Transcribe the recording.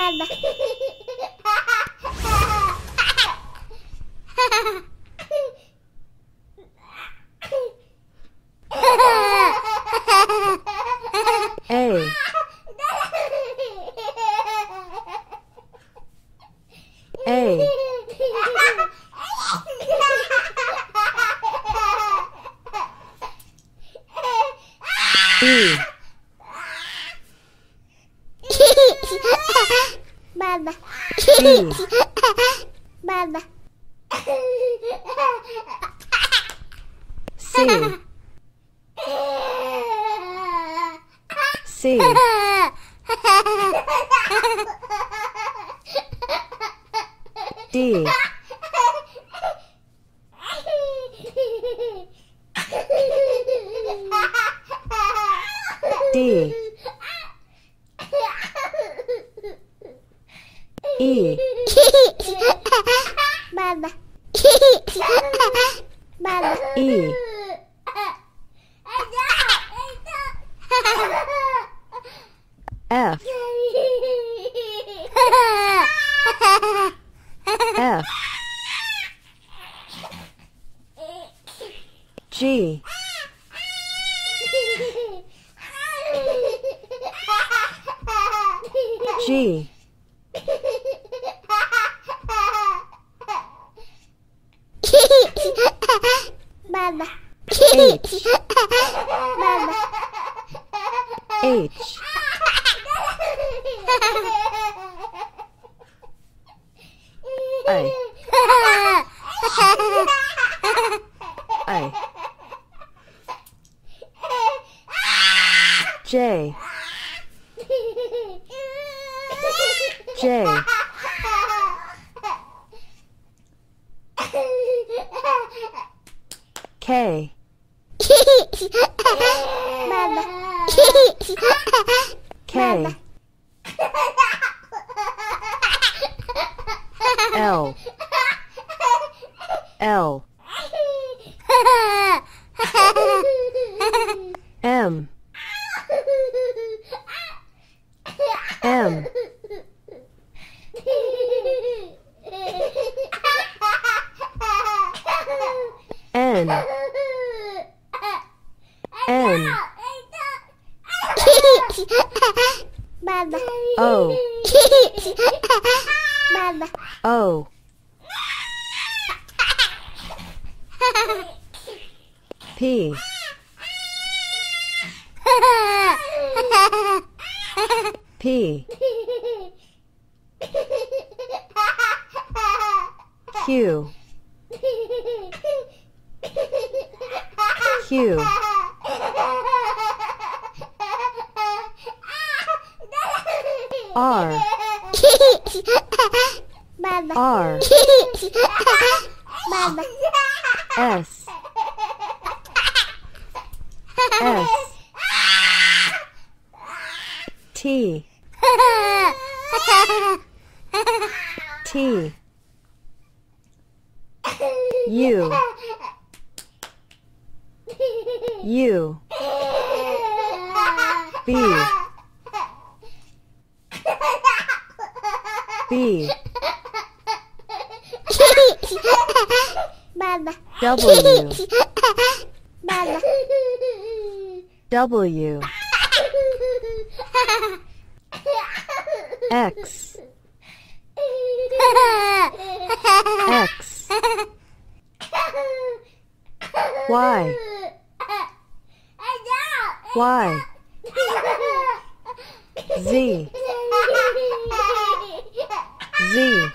Baba. A. A. B. Baba. B. Baba. C. C. D. D. E. Baba. Baba. E. F. F. G. G. Baba. H. Baba. H. I. I. J. J. K. Baba. K. L. L. M. M. N. N. Baba. O. Baba. O. P. P. Q. Q. R. Baba. R. Baba. S. S. T. T. U. U. B. B. Baba. W. Baba. W. X. X. Y. Y. Z. Z.